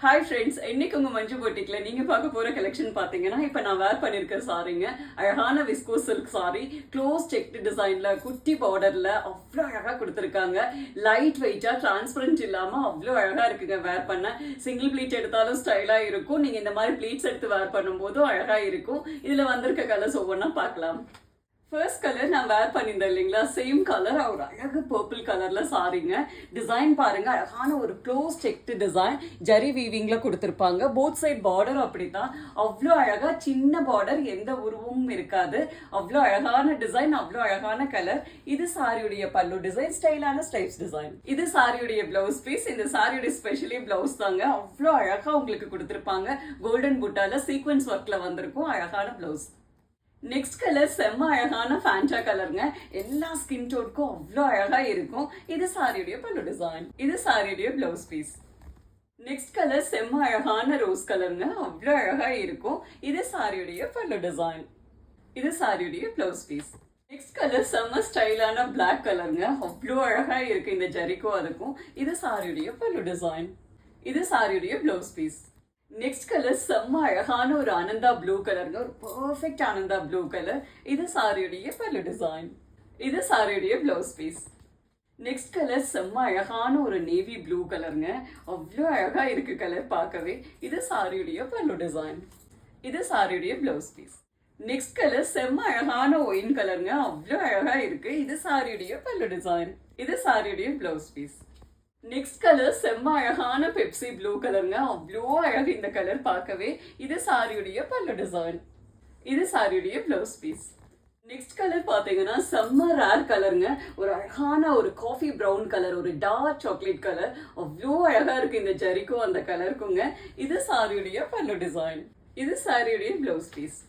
Hi friends, இன்னைக்கு உங்க மஞ்சு போட்டிக்ல நீங்க பார்க்க போற கலெக்ஷன் பாத்தீங்கன்னா, இப்ப நான் வேர் பண்ணிருக்க சாரிங்க அழகான viscose silk sari, close checked டிசைன்ல குட்டி பார்டர்ல அவ்வளோ அழகா கொடுத்துருக்காங்க. லைட் வெயிட்டா டிரான்ஸ்பரண்ட் இல்லாம அவ்வளோ அழகா இருக்குங்க. வேர் பண்ண சிங்கிள் ப்ளீட் எடுத்தாலும் ஸ்டைலா இருக்கும். நீங்க இந்த மாதிரி ப்ளீட்ஸ் எடுத்து வேர் பண்ணும்போதும் அழகா இருக்கும். இதுல வந்திருக்க கலர்ஸ் ஒவ்வொன்றா பார்க்கலாம். ஃபர்ஸ்ட் கலர் நான் வேர் பண்ணியிருந்தேன் இல்லைங்களா, சேம் கலர் ஒரு அழகு பர்பிள் கலர்ல சாரிங்க. டிசைன் பாருங்க, அழகான ஒரு க்ளோஸ் செக்டு டிசைன் ஜரி வீவிங்ல கொடுத்துருப்பாங்க. போத் சைட் பார்டர் அப்படித்தான், அவ்வளோ அழகா சின்ன பார்டர், எந்த உருவமும் இருக்காது. அவ்வளோ அழகான டிசைன், அவ்வளோ அழகான கலர். இது சாரியுடைய பல்லு டிசைன், ஸ்டைலான ஸ்டைப்ஸ் டிசைன். இது சாரியுடைய பிளவுஸ் பீஸ். இந்த சாரியுடைய ஸ்பெஷலி பிளவுஸ் தாங்க, அவ்வளோ அழகா உங்களுக்கு கொடுத்துருப்பாங்க. கோல்டன் புட்டால சீக்வன்ஸ் ஒர்க்ல வந்திருக்கும் அழகான பிளவுஸ். நெக்ஸ்ட் கலர் செம்ம அழகான ஃபேண்டா கலருங்க. எல்லா ஸ்கின் டோனுக்கும் அவ்வளோ அழகா இருக்கும். இது சாரியுடைய பல்லு டிசைன். இது சாரியுடைய பிளவுஸ் பீஸ். நெக்ஸ்ட் கலர் செம்ம அழகான ரோஸ் கலருங்க, அவ்வளோ அழகா இருக்கும். இது சாரியுடைய பல்லு டிசைன். இது சாரியுடைய பிளவுஸ் பீஸ். நெக்ஸ்ட் கலர் செம்ம ஸ்டைலான பிளாக் கலருங்க, அவ்வளோ அழகா இருக்கு இந்த ஜரிக்கும் அதுக்கும். இது சாரியுடைய பல்லு டிசைன். இது சாரியுடைய பிளவுஸ் பீஸ். நெக்ஸ்ட் கலர் செம்ம அழகான ஒரு ஆனந்தா ப்ளூ கலருங்க, ஒரு பர்ஃபெக்ட் ஆனந்தா ப்ளூ கலர். இது சாரியுடைய பல்லு டிசைன். இது சாரியுடைய பிளவுஸ் பீஸ். நெக்ஸ்ட் கலர் செம்ம அழகான ஒரு நேவி ப்ளூ கலருங்க, அவ்வளோ அழகா இருக்கு கலர் பார்க்கவே. இது சாரியுடைய பல்லு டிசைன். இது சாரியுடைய பிளவுஸ் பீஸ். நெக்ஸ்ட் கலர் செம்ம அழகான ஒயின் கலருங்க, அவ்வளோ அழகா இருக்கு. இது சாரியுடைய பல்லு டிசைன். இது சாரியுடைய பிளவுஸ் பீஸ். நெக்ஸ்ட் கலர் செம்ம அழகான பெப்சி ப்ளூ கலருங்க, அவ்வளோ அழகு இந்த கலர் பார்க்கவே. இது சாரியுடைய பல்லு டிசைன். இது சாரியுடைய பிளவுஸ் பீஸ். நெக்ஸ்ட் கலர் பார்த்தீங்கன்னா செம்ம ரேர் கலருங்க, ஒரு அழகான ஒரு காஃபி ப்ரௌன் கலர், ஒரு டார்க் சாக்லேட் கலர், அவ்வளோ அழகா இருக்கு இந்த ஜரிக்கும் அந்த கலருக்குங்க. இது சாரியுடைய பல்லு டிசைன். இது சாரியுடைய பிளவுஸ் பீஸ்.